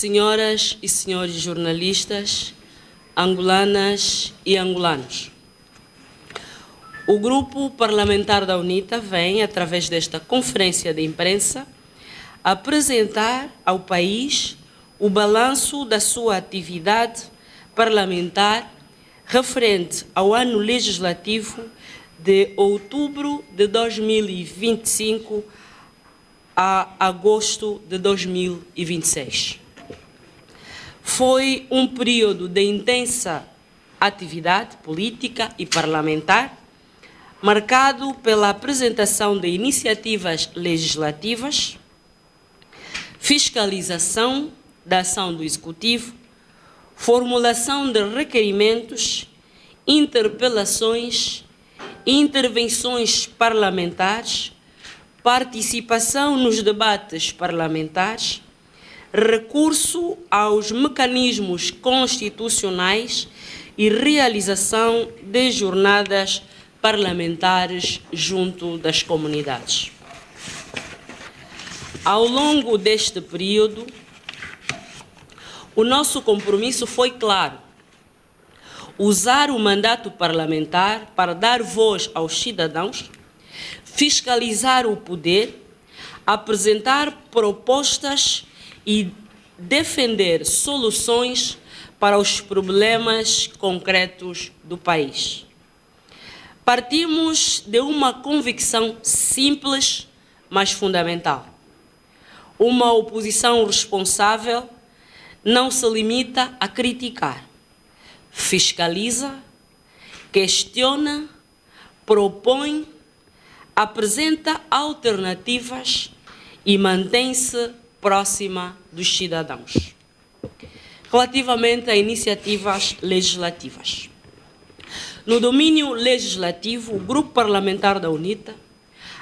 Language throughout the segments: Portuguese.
Senhoras e senhores jornalistas, angolanas e angolanos, o Grupo Parlamentar da UNITA vem, através desta conferência de imprensa, apresentar ao país o balanço da sua atividade parlamentar referente ao ano legislativo de outubro de 2025 a agosto de 2026. Foi um período de intensa atividade política e parlamentar, marcado pela apresentação de iniciativas legislativas, fiscalização da ação do Executivo, formulação de requerimentos, interpelações, intervenções parlamentares, participação nos debates parlamentares, recurso aos mecanismos constitucionais e realização de jornadas parlamentares junto das comunidades. Ao longo deste período, o nosso compromisso foi claro: usar o mandato parlamentar para dar voz aos cidadãos, fiscalizar o poder, apresentar propostas e defender soluções para os problemas concretos do país. Partimos de uma convicção simples, mas fundamental. Uma oposição responsável não se limita a criticar, fiscaliza, questiona, propõe, apresenta alternativas e mantém-se próxima dos cidadãos. Relativamente a iniciativas legislativas. No domínio legislativo, o Grupo Parlamentar da UNITA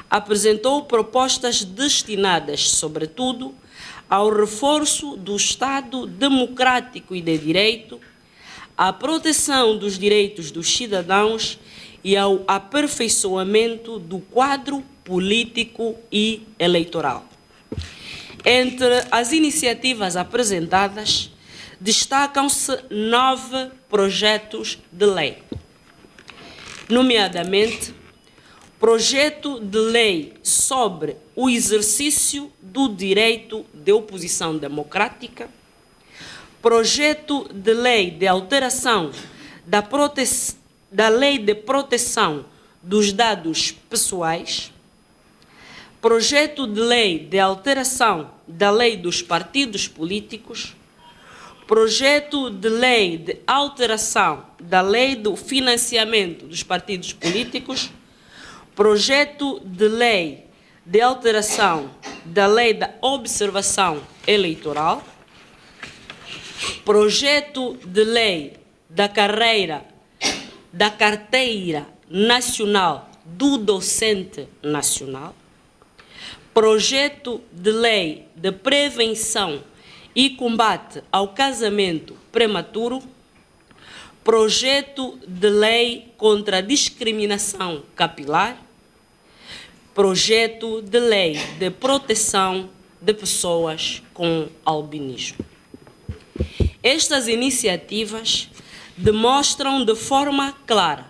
apresentou propostas destinadas, sobretudo, ao reforço do Estado democrático e de direito, à proteção dos direitos dos cidadãos e ao aperfeiçoamento do quadro político e eleitoral. Entre as iniciativas apresentadas, destacam-se 9 projetos de lei, nomeadamente projeto de lei sobre o exercício do direito de oposição democrática, projeto de lei de alteração da Lei de Proteção dos Dados Pessoais, projeto de lei de alteração da Lei dos Partidos Políticos, projeto de lei de alteração da Lei do Financiamento dos Partidos Políticos, projeto de lei de alteração da Lei da Observação Eleitoral, projeto de lei da Carteira Nacional do Docente Nacional, projeto de lei de prevenção e combate ao casamento prematuro, projeto de lei contra a discriminação capilar, projeto de lei de proteção de pessoas com albinismo. Estas iniciativas demonstram de forma clara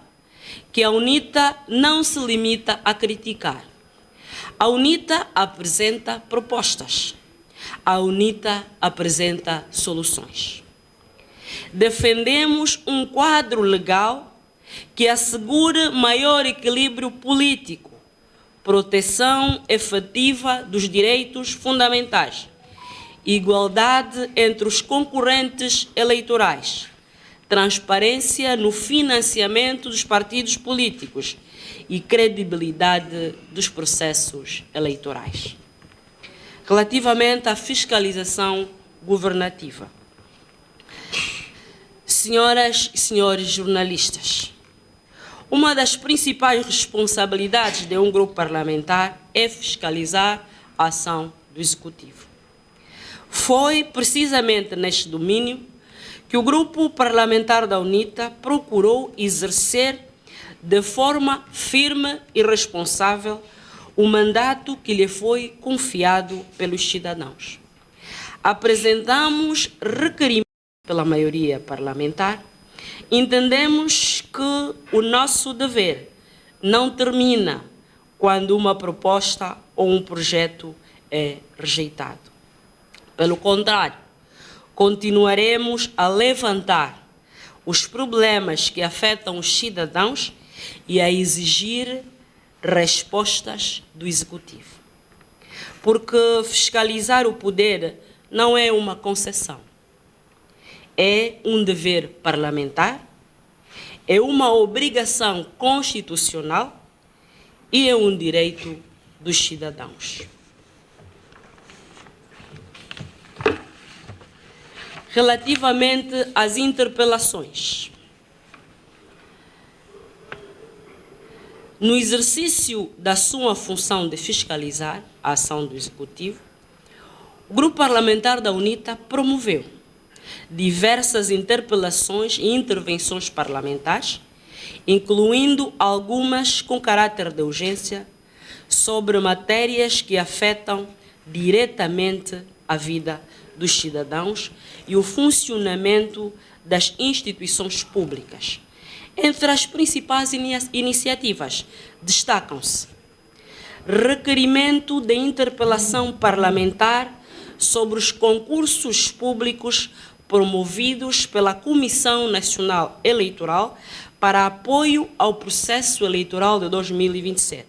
que a UNITA não se limita a criticar. A UNITA apresenta propostas. A UNITA apresenta soluções. Defendemos um quadro legal que assegure maior equilíbrio político, proteção efetiva dos direitos fundamentais, igualdade entre os concorrentes eleitorais, transparência no financiamento dos partidos políticos e credibilidade dos processos eleitorais. Relativamente à fiscalização governativa. Senhoras e senhores jornalistas, uma das principais responsabilidades de um grupo parlamentar é fiscalizar a ação do Executivo. Foi precisamente neste domínio que o Grupo Parlamentar da UNITA procurou exercer de forma firme e responsável o mandato que lhe foi confiado pelos cidadãos. apresentamos requerimento pela maioria parlamentar. Entendemos que o nosso dever não termina quando uma proposta ou um projeto é rejeitado. Pelo contrário, continuaremos a levantar os problemas que afetam os cidadãos e a exigir respostas do Executivo. Porque fiscalizar o poder não é uma concessão. É um dever parlamentar, é uma obrigação constitucional e é um direito dos cidadãos. Relativamente às interpelações, no exercício da sua função de fiscalizar a ação do Executivo, o Grupo Parlamentar da UNITA promoveu diversas interpelações e intervenções parlamentares, incluindo algumas com caráter de urgência, sobre matérias que afetam diretamente a vida dos cidadãos e o funcionamento das instituições públicas. Entre as principais iniciativas destacam-se requerimento de interpelação parlamentar sobre os concursos públicos promovidos pela Comissão Nacional Eleitoral para apoio ao processo eleitoral de 2027,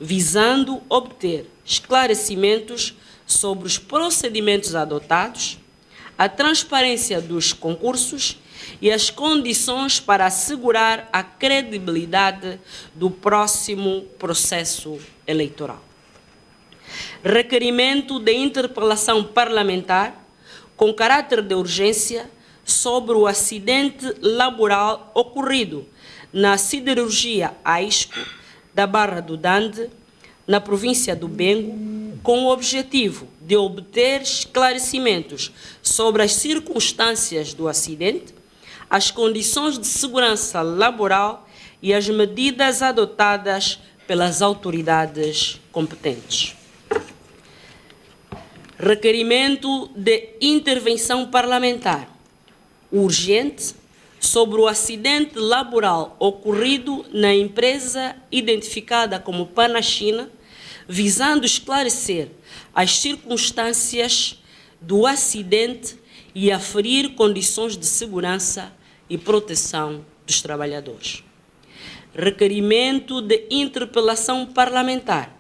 visando obter esclarecimentos sobre os procedimentos adotados, a transparência dos concursos e as condições para assegurar a credibilidade do próximo processo eleitoral. Requerimento de interpelação parlamentar com caráter de urgência sobre o acidente laboral ocorrido na siderurgia AISCO da Barra do Dande, na província do Bengo, com o objetivo de obter esclarecimentos sobre as circunstâncias do acidente, as condições de segurança laboral e as medidas adotadas pelas autoridades competentes. Requerimento de intervenção parlamentar urgente sobre o acidente laboral ocorrido na empresa identificada como Panachina, visando esclarecer as circunstâncias do acidente e aferir condições de segurança e proteção dos trabalhadores. Requerimento de interpelação parlamentar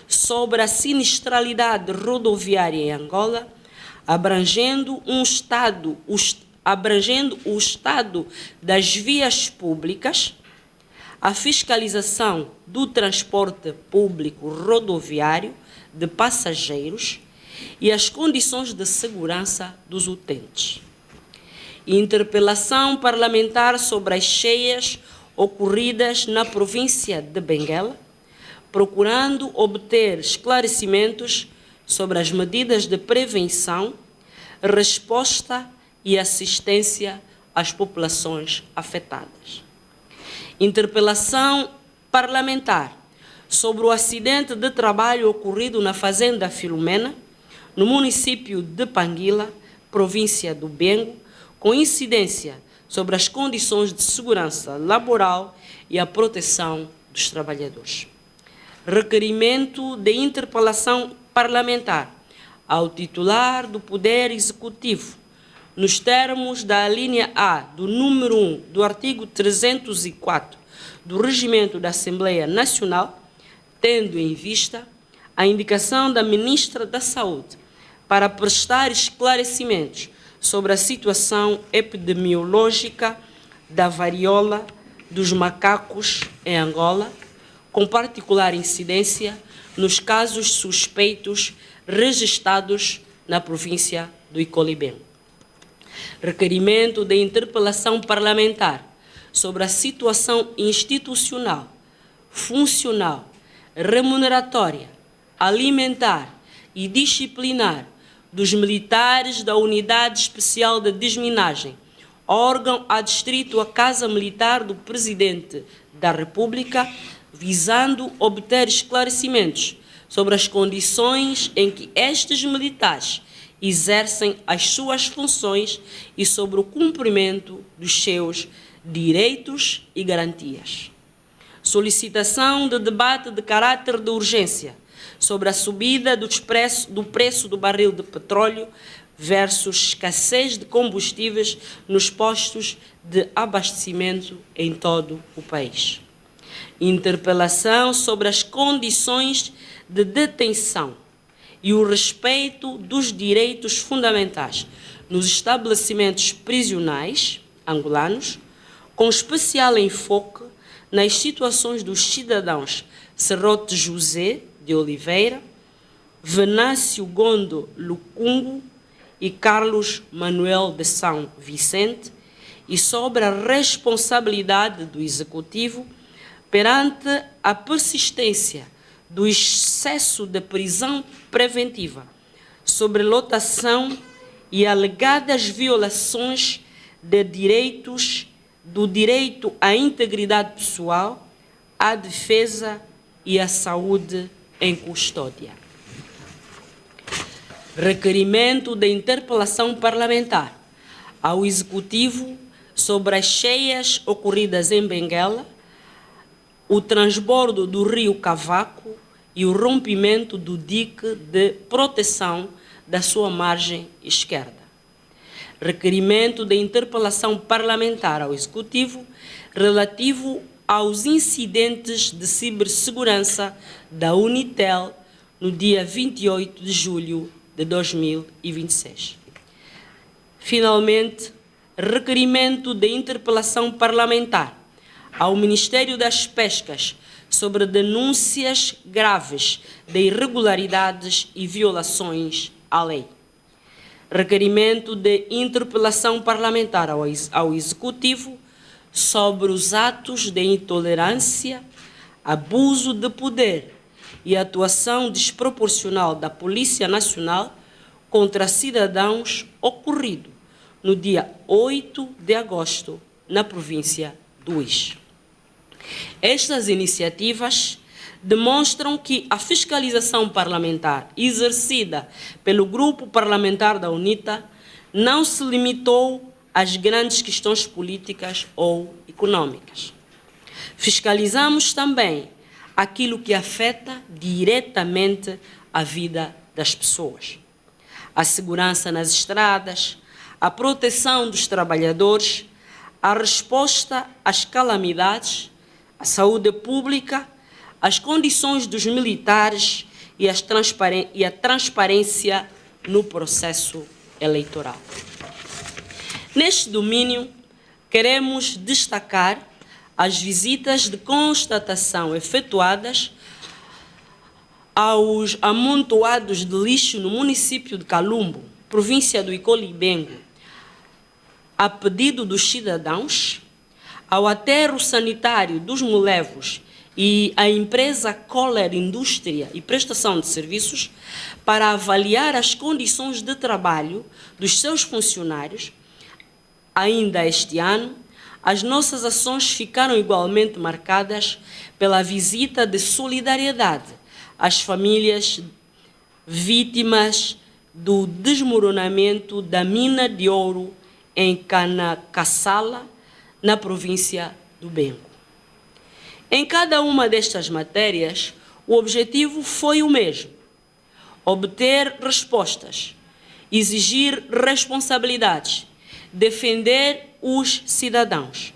sobre a sinistralidade rodoviária em Angola, abrangendo o estado das vias públicas, a fiscalização do transporte público rodoviário de passageiros e as condições de segurança dos utentes. Interpelação parlamentar sobre as cheias ocorridas na província de Benguela, procurando obter esclarecimentos sobre as medidas de prevenção, resposta e assistência às populações afetadas. Interpelação parlamentar sobre o acidente de trabalho ocorrido na Fazenda Filomena, no município de Panguila, província do Bengo, com incidência sobre as condições de segurança laboral e a proteção dos trabalhadores. Requerimento de interpelação parlamentar ao titular do Poder Executivo, nos termos da alínea A do número 1 do artigo 304 do Regimento da Assembleia Nacional, tendo em vista a indicação da Ministra da Saúde para prestar esclarecimentos sobre a situação epidemiológica da varíola dos macacos em Angola, com particular incidência nos casos suspeitos registrados na província do Icolibem. Requerimento de interpelação parlamentar sobre a situação institucional, funcional, remuneratória, alimentar e disciplinar dos militares da Unidade Especial de Desminagem, órgão adstrito à Casa Militar do Presidente da República, visando obter esclarecimentos sobre as condições em que estes militares exercem as suas funções e sobre o cumprimento dos seus direitos e garantias. Solicitação de debate de caráter de urgência sobre a subida do preço do barril de petróleo versus escassez de combustíveis nos postos de abastecimento em todo o país. Interpelação sobre as condições de detenção e o respeito dos direitos fundamentais nos estabelecimentos prisionais angolanos, com especial enfoque nas situações dos cidadãos Serrote José de Oliveira, Venâncio Gondo Lucungo e Carlos Manuel de São Vicente, e sobre a responsabilidade do Executivo perante a persistência do excesso de prisão preventiva, sobrelotação e alegadas violações de direitos, do direito à integridade pessoal, à defesa e à saúde em custódia. Requerimento de interpelação parlamentar ao Executivo sobre as cheias ocorridas em Benguela, o transbordo do rio Cavaco e o rompimento do dique de proteção da sua margem esquerda. Requerimento de interpelação parlamentar ao Executivo relativo aos incidentes de cibersegurança da Unitel no dia 28 de julho de 2026. Finalmente, requerimento de interpelação parlamentar ao Ministério das Pescas sobre denúncias graves de irregularidades e violações à lei. Requerimento de interpelação parlamentar ao Executivo sobre os atos de intolerância, abuso de poder e atuação desproporcional da Polícia Nacional contra cidadãos ocorrido no dia 8 de agosto na província do Ix. Estas iniciativas demonstram que a fiscalização parlamentar exercida pelo Grupo Parlamentar da UNITA não se limitou às grandes questões políticas ou econômicas. Fiscalizamos também aquilo que afeta diretamente a vida das pessoas. A segurança nas estradas, a proteção dos trabalhadores, a resposta às calamidades, a saúde pública, as condições dos militares e a transparência no processo eleitoral. Neste domínio, queremos destacar as visitas de constatação efetuadas aos amontoados de lixo no município de Calumbo, província do Icolibengo, a pedido dos cidadãos, ao aterro sanitário dos Molevos e à empresa Kohler Indústria e Prestação de Serviços para avaliar as condições de trabalho dos seus funcionários. Ainda este ano, as nossas ações ficaram igualmente marcadas pela visita de solidariedade às famílias vítimas do desmoronamento da mina de ouro em Canacassala, na província do Bengo. Em cada uma destas matérias, o objetivo foi o mesmo: obter respostas, exigir responsabilidades, defender os cidadãos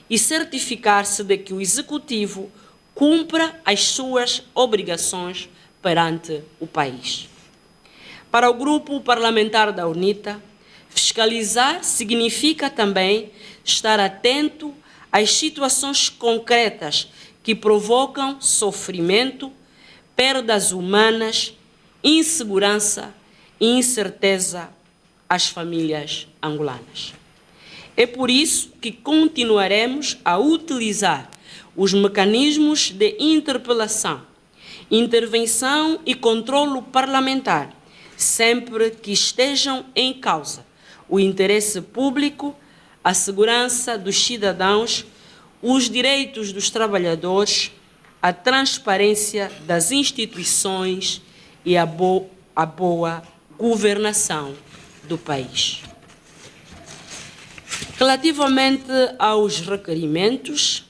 e certificar-se de que o Executivo cumpra as suas obrigações perante o país. Para o Grupo Parlamentar da UNITA, fiscalizar significa também estar atento às situações concretas que provocam sofrimento, perdas humanas, insegurança e incerteza às famílias angolanas. É por isso que continuaremos a utilizar os mecanismos de interpelação, intervenção e controlo parlamentar, sempre que estejam em causa o interesse público, a segurança dos cidadãos, os direitos dos trabalhadores, a transparência das instituições e a boa governação do país. Relativamente aos requerimentos,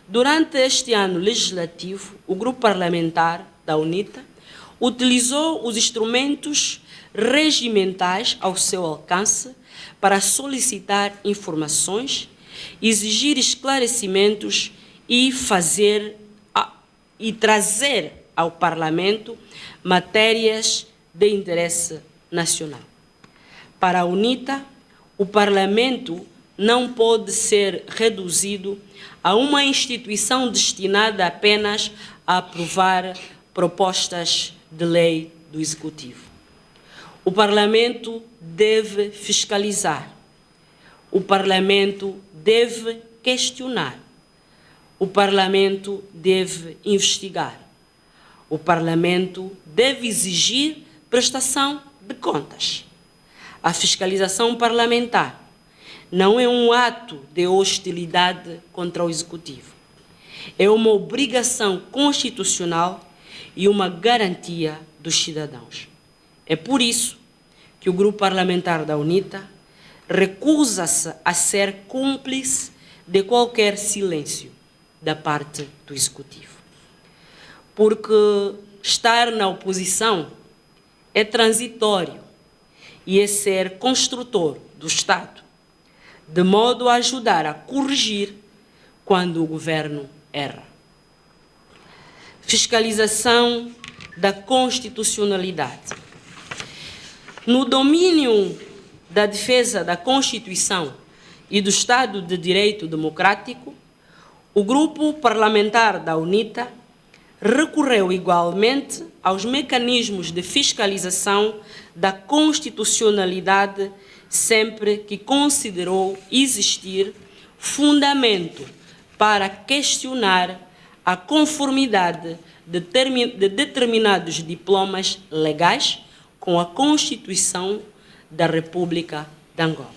durante este ano legislativo, o grupo parlamentar da UNITA utilizou os instrumentos regimentais ao seu alcance para solicitar informações, exigir esclarecimentos e trazer ao Parlamento matérias de interesse nacional. Para a UNITA, o Parlamento não pode ser reduzido a uma instituição destinada apenas a aprovar propostas de lei do Executivo. O Parlamento deve fiscalizar, o Parlamento deve questionar, o Parlamento deve investigar, o Parlamento deve exigir prestação de contas. A fiscalização parlamentar não é um ato de hostilidade contra o Executivo. É uma obrigação constitucional e uma garantia dos cidadãos. É por isso que o grupo parlamentar da UNITA recusa-se a ser cúmplice de qualquer silêncio da parte do Executivo. Porque estar na oposição é transitório e é ser construtor do Estado, de modo a ajudar a corrigir quando o governo erra. Fiscalização da constitucionalidade. No domínio da defesa da Constituição e do Estado de Direito Democrático, o grupo parlamentar da UNITA recorreu igualmente aos mecanismos de fiscalização da constitucionalidade sempre que considerou existir fundamento para questionar a conformidade de determinados diplomas legais com a Constituição da República de Angola.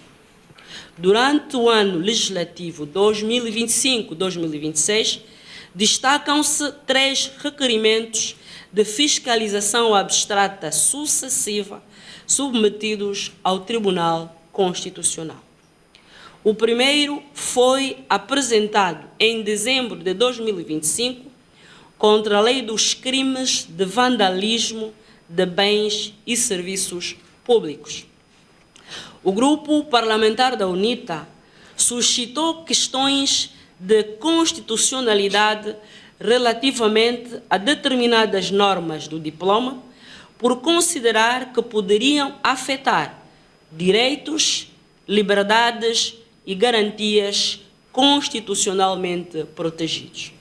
Durante o ano legislativo 2025-2026, destacam-se 3 requerimentos de fiscalização abstrata sucessiva submetidos ao Tribunal Constitucional. O primeiro foi apresentado em dezembro de 2025 contra a Lei dos Crimes de Vandalismo de Bens e Serviços Públicos. O grupo parlamentar da UNITA suscitou questões de constitucionalidade relativamente a determinadas normas do diploma, por considerar que poderiam afetar direitos, liberdades e garantias constitucionalmente protegidos.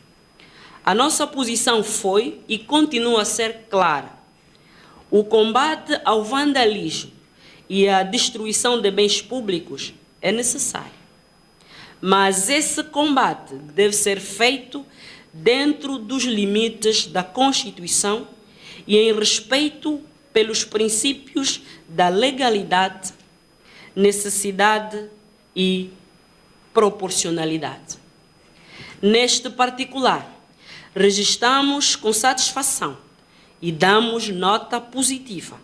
A nossa posição foi e continua a ser clara. O combate ao vandalismo e à destruição de bens públicos é necessário. Mas esse combate deve ser feito dentro dos limites da Constituição e em respeito pelos princípios da legalidade, necessidade e proporcionalidade. Neste particular, registramos com satisfação e damos nota positiva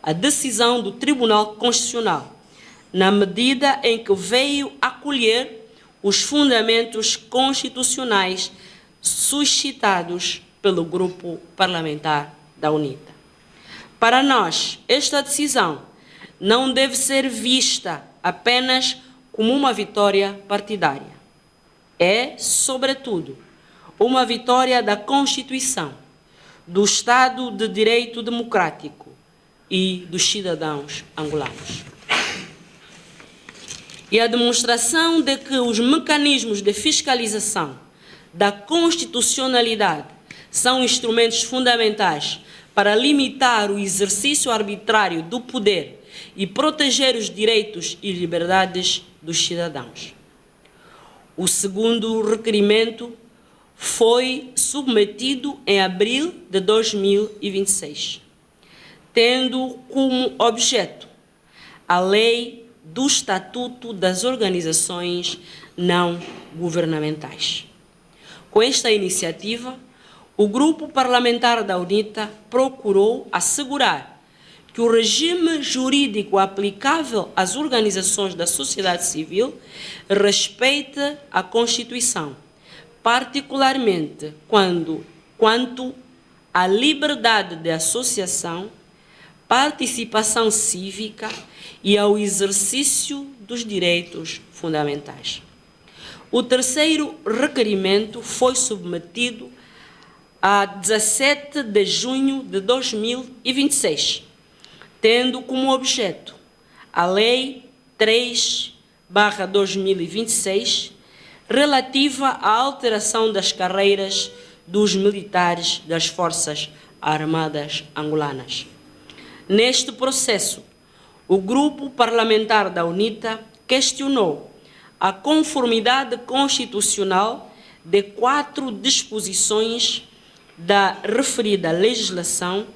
à decisão do Tribunal Constitucional, na medida em que veio acolher os fundamentos constitucionais suscitados pelo grupo parlamentar da UNITA. Para nós, esta decisão não deve ser vista apenas como uma vitória partidária. É, sobretudo, uma vitória da Constituição, do Estado de Direito Democrático e dos cidadãos angolanos. E a demonstração de que os mecanismos de fiscalização da constitucionalidade são instrumentos fundamentais para limitar o exercício arbitrário do poder e proteger os direitos e liberdades dos cidadãos. O segundo requerimento foi submetido em abril de 2026, tendo como objeto a Lei do Estatuto das Organizações Não Governamentais. Com esta iniciativa, o grupo parlamentar da UNITA procurou assegurar que que o regime jurídico aplicável às organizações da sociedade civil respeite a Constituição, particularmente quanto à liberdade de associação, participação cívica e ao exercício dos direitos fundamentais. O terceiro requerimento foi submetido a 17 de junho de 2026, tendo como objeto a Lei 3/2026, relativa à alteração das carreiras dos militares das Forças Armadas angolanas. Neste processo, o grupo parlamentar da UNITA questionou a conformidade constitucional de 4 disposições da referida legislação,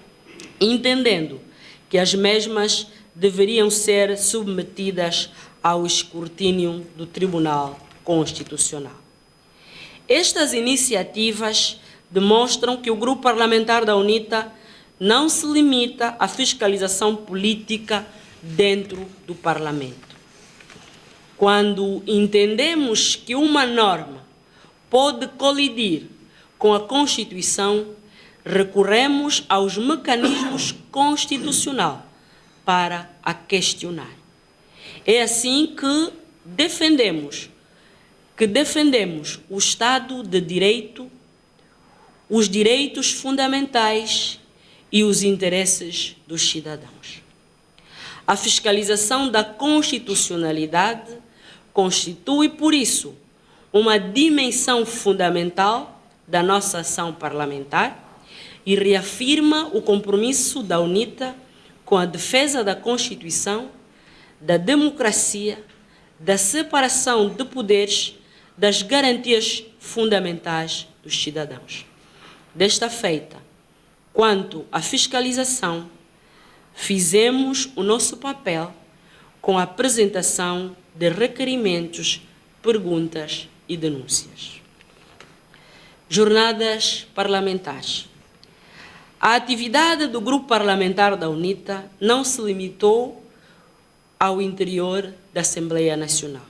entendendo que as mesmas deveriam ser submetidas ao escrutínio do Tribunal Constitucional. Estas iniciativas demonstram que o grupo parlamentar da UNITA não se limita à fiscalização política dentro do Parlamento. Quando entendemos que uma norma pode colidir com a Constituição, recorremos aos mecanismos constitucionais para a questionar. É assim que defendemos o Estado de Direito, os direitos fundamentais e os interesses dos cidadãos. A fiscalização da constitucionalidade constitui, por isso, uma dimensão fundamental da nossa ação parlamentar e reafirma o compromisso da UNITA com a defesa da Constituição, da democracia, da separação de poderes, das garantias fundamentais dos cidadãos. Desta feita, quanto à fiscalização, fizemos o nosso papel com a apresentação de requerimentos, perguntas e denúncias. Jornadas parlamentares. A atividade do grupo parlamentar da UNITA não se limitou ao interior da Assembleia Nacional.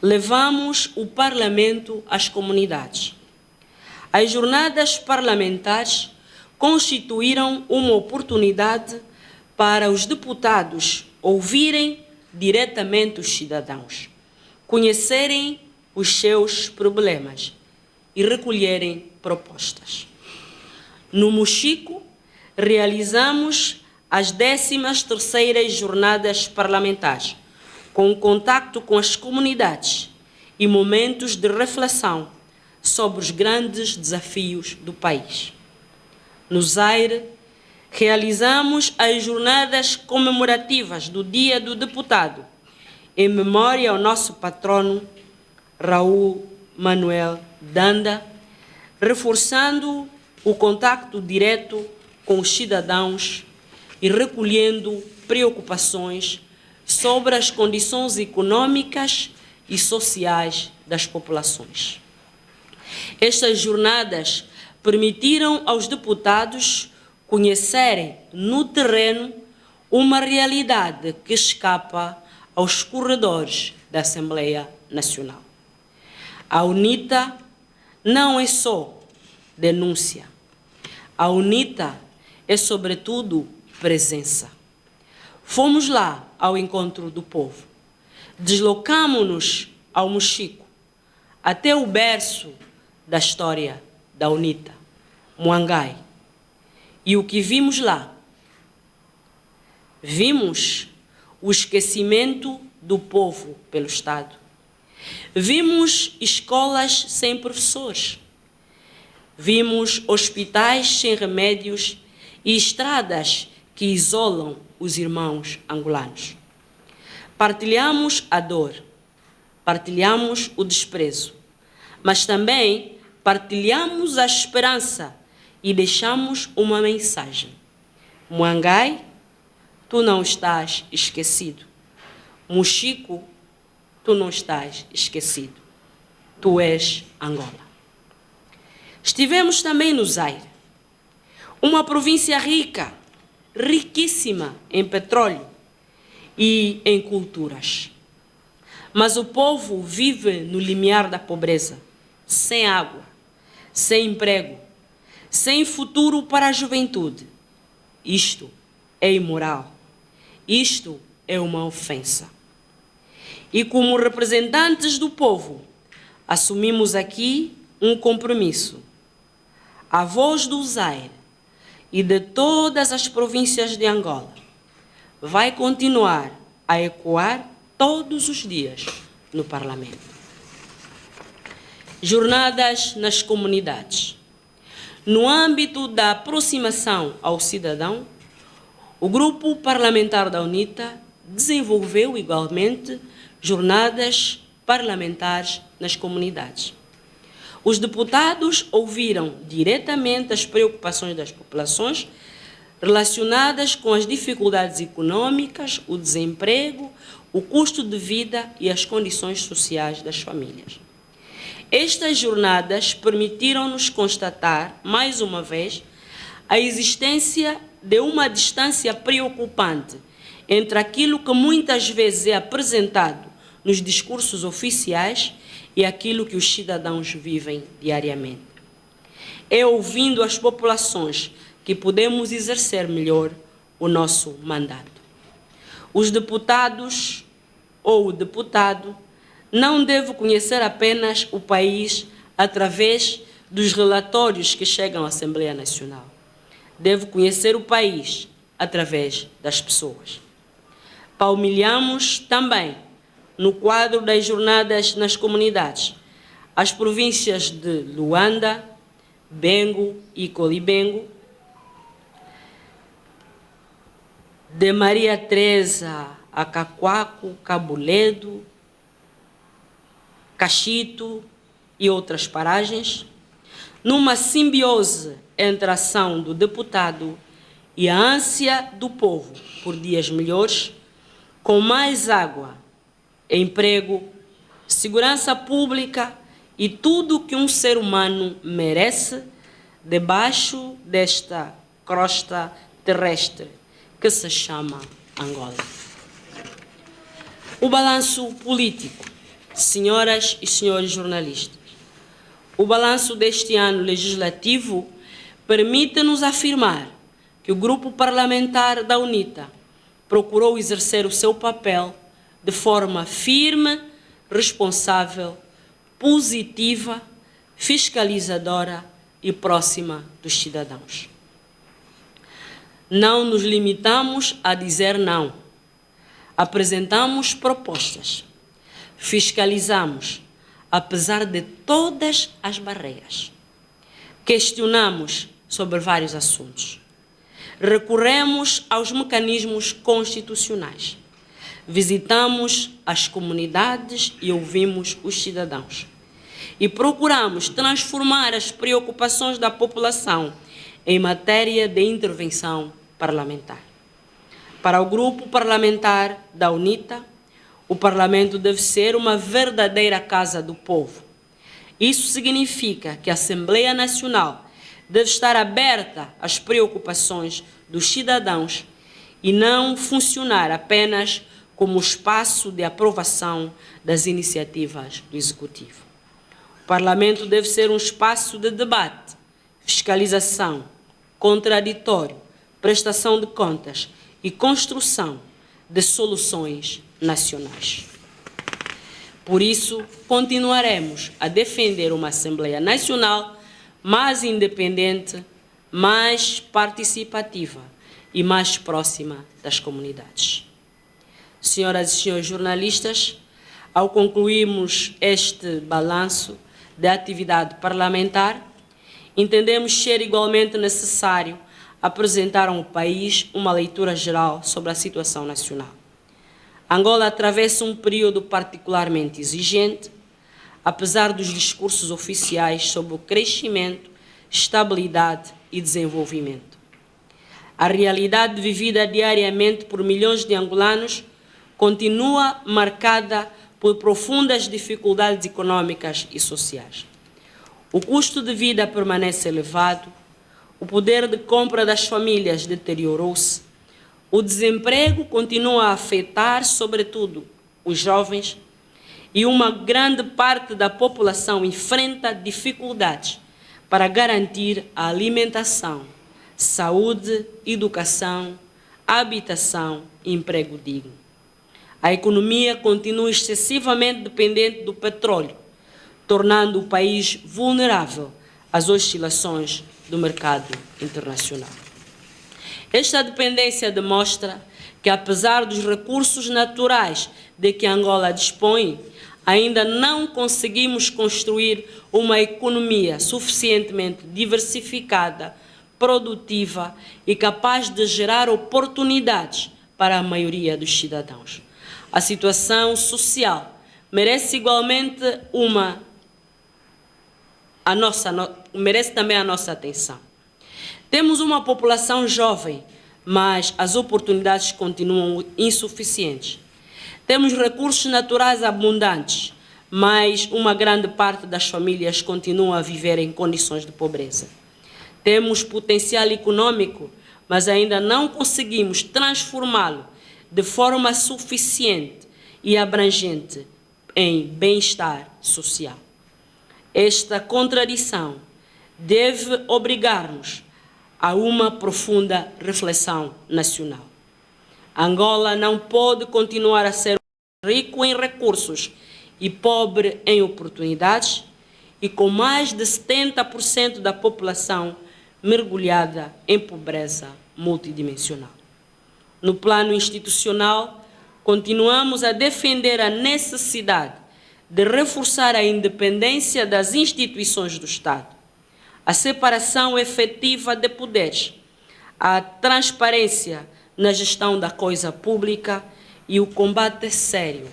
Levamos o Parlamento às comunidades. As jornadas parlamentares constituíram uma oportunidade para os deputados ouvirem diretamente os cidadãos, conhecerem os seus problemas e recolherem propostas. No Mochico, realizamos as 13ª jornadas parlamentares, com contacto com as comunidades e momentos de reflexão sobre os grandes desafios do país. No Zaire, realizamos as jornadas comemorativas do Dia do Deputado, em memória ao nosso patrono Raul Manuel Danda, reforçando o contacto direto com os cidadãos e recolhendo preocupações sobre as condições econômicas e sociais das populações. Estas jornadas permitiram aos deputados conhecerem no terreno uma realidade que escapa aos corredores da Assembleia Nacional. A UNITA não é só denúncia. A UNITA é, sobretudo, presença. Fomos lá ao encontro do povo. Deslocamo-nos ao Mochico, até o berço da história da UNITA, Muangai. E o que vimos lá? Vimos o esquecimento do povo pelo Estado. Vimos escolas sem professores. Vimos hospitais sem remédios e estradas que isolam os irmãos angolanos. Partilhamos a dor, partilhamos o desprezo, mas também partilhamos a esperança e deixamos uma mensagem. Muangai, tu não estás esquecido. Mochico, tu não estás esquecido. Tu és Angola. Estivemos também no Zaire, uma província rica riquíssima em petróleo e em culturas. Mas o povo vive no limiar da pobreza, sem água, sem emprego, sem futuro para a juventude. Isto é imoral. Isto é uma ofensa. E como representantes do povo, assumimos aqui um compromisso. A voz do Zaire e de todas as províncias de Angola vai continuar a ecoar todos os dias no Parlamento. Jornadas nas comunidades. No âmbito da aproximação ao cidadão, o Grupo Parlamentar da UNITA desenvolveu igualmente jornadas parlamentares nas comunidades. Os deputados ouviram diretamente as preocupações das populações relacionadas com as dificuldades econômicas, o desemprego, o custo de vida e as condições sociais das famílias. Estas jornadas permitiram-nos constatar, mais uma vez, a existência de uma distância preocupante entre aquilo que muitas vezes é apresentado nos discursos oficiais e aquilo que os cidadãos vivem diariamente. É ouvindo as populações que podemos exercer melhor o nosso mandato. Os deputados ou o deputado não deve conhecer apenas o país através dos relatórios que chegam à Assembleia Nacional. Deve conhecer o país através das pessoas. Palmilhamos também, no quadro das jornadas nas comunidades, as províncias de Luanda, Bengo e Colibengo, de Maria Teresa a Cacoaco, Cabuledo, Cachito e outras paragens, numa simbiose entre a ação do deputado e a ânsia do povo por dias melhores, com mais água, emprego, segurança pública e tudo o que um ser humano merece debaixo desta crosta terrestre que se chama Angola. O balanço político, senhoras e senhores jornalistas. O balanço deste ano legislativo permite-nos afirmar que o Grupo Parlamentar da UNITA procurou exercer o seu papel de forma firme, responsável, positiva, fiscalizadora e próxima dos cidadãos. Não nos limitamos a dizer não. Apresentamos propostas. Fiscalizamos, apesar de todas as barreiras. Questionamos sobre vários assuntos. Recorremos aos mecanismos constitucionais. Visitamos as comunidades e ouvimos os cidadãos. E procuramos transformar as preocupações da população em matéria de intervenção parlamentar. Para o Grupo Parlamentar da UNITA, o Parlamento deve ser uma verdadeira casa do povo. Isso significa que a Assembleia Nacional deve estar aberta às preocupações dos cidadãos e não funcionar apenas como espaço de aprovação das iniciativas do Executivo. O Parlamento deve ser um espaço de debate, fiscalização, contraditório, prestação de contas e construção de soluções nacionais. Por isso, continuaremos a defender uma Assembleia Nacional mais independente, mais participativa e mais próxima das comunidades. Senhoras e senhores jornalistas, ao concluirmos este balanço da atividade parlamentar, entendemos ser igualmente necessário apresentar ao país uma leitura geral sobre a situação nacional. Angola atravessa um período particularmente exigente, apesar dos discursos oficiais sobre o crescimento, estabilidade e desenvolvimento. A realidade vivida diariamente por milhões de angolanos continua marcada por profundas dificuldades econômicas e sociais. O custo de vida permanece elevado, o poder de compra das famílias deteriorou-se, o desemprego continua a afetar, sobretudo, os jovens, e uma grande parte da população enfrenta dificuldades para garantir a alimentação, saúde, educação, habitação e emprego digno. A economia continua excessivamente dependente do petróleo, tornando o país vulnerável às oscilações do mercado internacional. Esta dependência demonstra que, apesar dos recursos naturais de que Angola dispõe, ainda não conseguimos construir uma economia suficientemente diversificada, produtiva e capaz de gerar oportunidades para a maioria dos cidadãos. A situação social merece igualmente merece também a nossa atenção. Temos uma população jovem, mas as oportunidades continuam insuficientes. Temos recursos naturais abundantes, mas uma grande parte das famílias continua a viver em condições de pobreza. Temos potencial econômico, mas ainda não conseguimos transformá-lo de forma suficiente e abrangente em bem-estar social. Esta contradição deve obrigar-nos a uma profunda reflexão nacional. Angola não pode continuar a ser rico em recursos e pobre em oportunidades, e com mais de 70% da população mergulhada em pobreza multidimensional. No plano institucional, continuamos a defender a necessidade de reforçar a independência das instituições do Estado, a separação efetiva de poderes, a transparência na gestão da coisa pública e o combate sério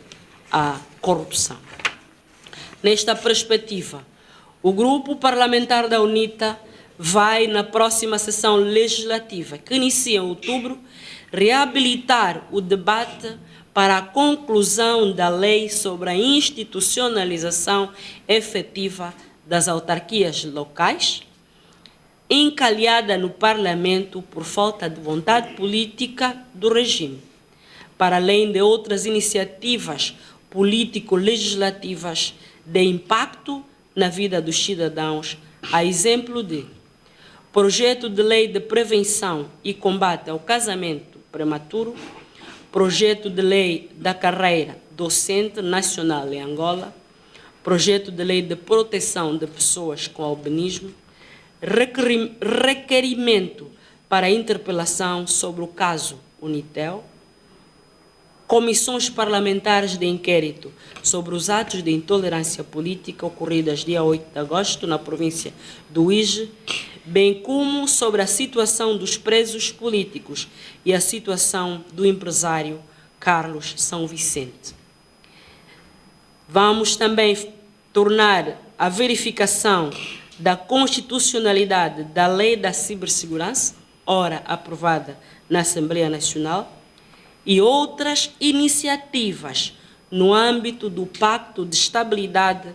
à corrupção. Nesta perspectiva, o Grupo Parlamentar da UNITA vai, na próxima sessão legislativa, que inicia em outubro, reabilitar o debate para a conclusão da lei sobre a institucionalização efetiva das autarquias locais, encalhada no Parlamento por falta de vontade política do regime, para além de outras iniciativas político-legislativas de impacto na vida dos cidadãos, a exemplo de projeto de lei de prevenção e combate ao casamento prematuro, projeto de lei da carreira docente nacional em Angola, projeto de lei de proteção de pessoas com albinismo, requerimento para interpelação sobre o caso Unitel, comissões parlamentares de inquérito sobre os atos de intolerância política ocorridas dia 8 de agosto na província do Uíge, bem como sobre a situação dos presos políticos e a situação do empresário Carlos São Vicente. Vamos também tornar a verificação da constitucionalidade da Lei da Cibersegurança, ora aprovada na Assembleia Nacional, e outras iniciativas no âmbito do Pacto de Estabilidade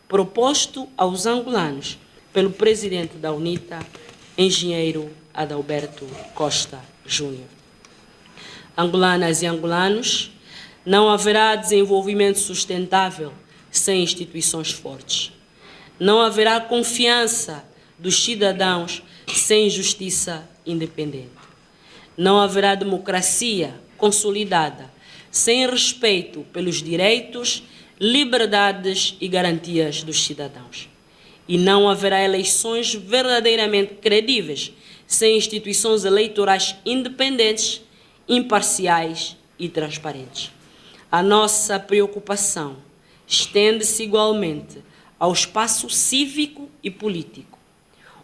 proposto aos angolanos pelo presidente da UNITA, engenheiro Adalberto Costa Júnior. Angolanas e angolanos, não haverá desenvolvimento sustentável sem instituições fortes. Não haverá confiança dos cidadãos sem justiça independente. Não haverá democracia consolidada sem respeito pelos direitos, liberdades e garantias dos cidadãos. E não haverá eleições verdadeiramente credíveis sem instituições eleitorais independentes, imparciais e transparentes. A nossa preocupação estende-se igualmente ao espaço cívico e político.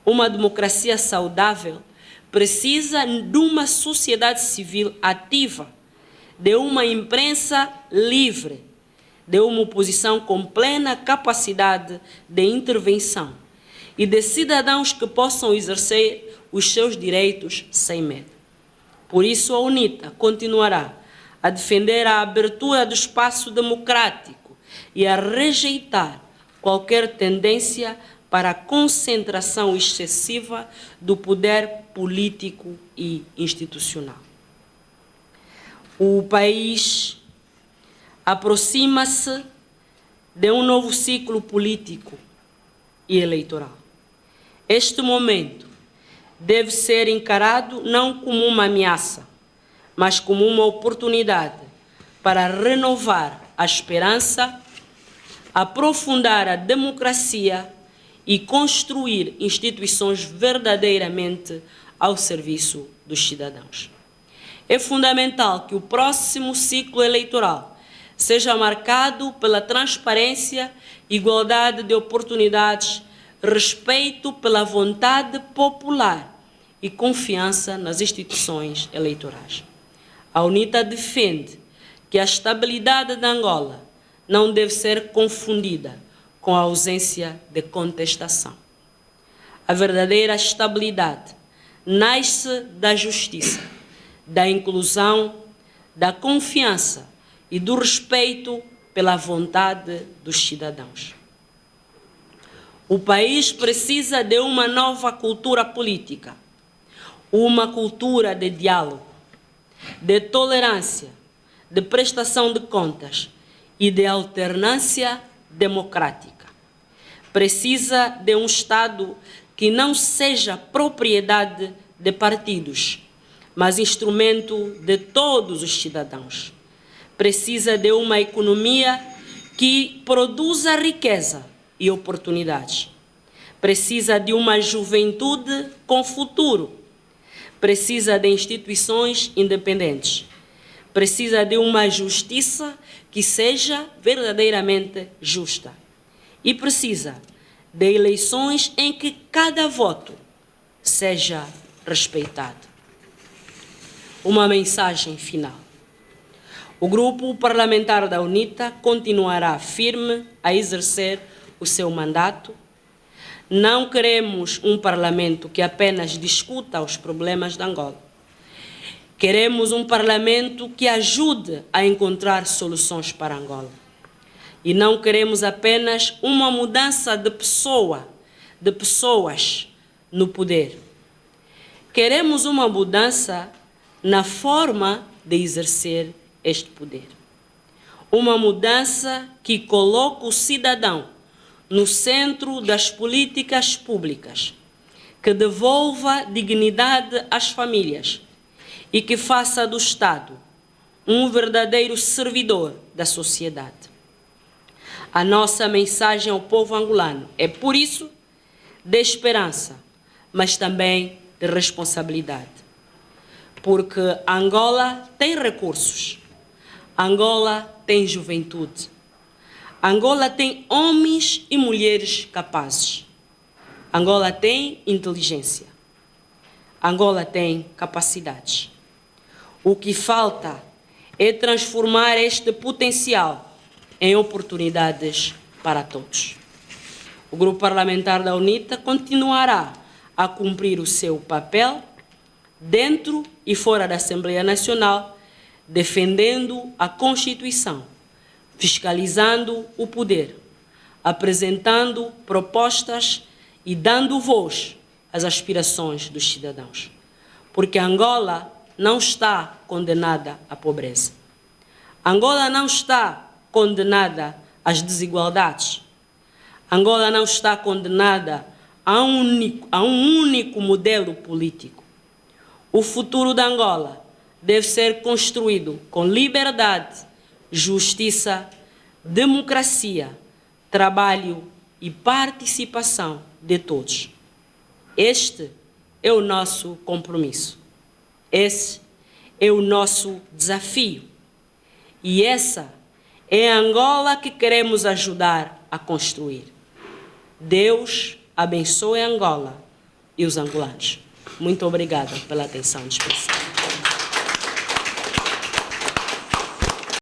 Uma democracia saudável precisa de uma sociedade civil ativa, de uma imprensa livre, de uma oposição com plena capacidade de intervenção e de cidadãos que possam exercer os seus direitos sem medo. Por isso, a UNITA continuará a defender a abertura do espaço democrático e a rejeitar qualquer tendência para a concentração excessiva do poder político e institucional. O país aproxima-se de um novo ciclo político e eleitoral. Este momento deve ser encarado não como uma ameaça, mas como uma oportunidade para renovar a esperança, aprofundar a democracia e construir instituições verdadeiramente ao serviço dos cidadãos. É fundamental que o próximo ciclo eleitoral seja marcado pela transparência, igualdade de oportunidades, respeito pela vontade popular e confiança nas instituições eleitorais. A UNITA defende que a estabilidade de Angola não deve ser confundida com a ausência de contestação. A verdadeira estabilidade nasce da justiça, da inclusão, da confiança e do respeito pela vontade dos cidadãos. O país precisa de uma nova cultura política, uma cultura de diálogo, de tolerância, de prestação de contas e de alternância democrática. Precisa de um Estado que não seja propriedade de partidos, mas instrumento de todos os cidadãos. Precisa de uma economia que produza riqueza e oportunidades. Precisa de uma juventude com futuro. Precisa de instituições independentes. Precisa de uma justiça que seja verdadeiramente justa. E precisa de eleições em que cada voto seja respeitado. Uma mensagem final. O grupo parlamentar da UNITA continuará firme a exercer o seu mandato. Não queremos um parlamento que apenas discuta os problemas de Angola. Queremos um parlamento que ajude a encontrar soluções para Angola. E não queremos apenas uma mudança de pessoas no poder. Queremos uma mudança na forma de exercer este poder. Uma mudança que coloque o cidadão no centro das políticas públicas, que devolva dignidade às famílias e que faça do Estado um verdadeiro servidor da sociedade. A nossa mensagem ao povo angolano é, por isso, de esperança, mas também de responsabilidade. Porque Angola tem recursos, Angola tem juventude, Angola tem homens e mulheres capazes, Angola tem inteligência, Angola tem capacidades. O que falta é transformar este potencial em oportunidades para todos. O grupo parlamentar da UNITA continuará a cumprir o seu papel dentro e fora da Assembleia Nacional, defendendo a Constituição, fiscalizando o poder, apresentando propostas e dando voz às aspirações dos cidadãos. Porque Angola não está condenada à pobreza. Angola não está condenada às desigualdades. Angola não está condenada a um único modelo político. O futuro da Angola deve ser construído com liberdade, justiça, democracia, trabalho e participação de todos. Este é o nosso compromisso. Esse é o nosso desafio. E essa é a Angola que queremos ajudar a construir. Deus abençoe Angola e os angolanos. Muito obrigada pela atenção dispensada.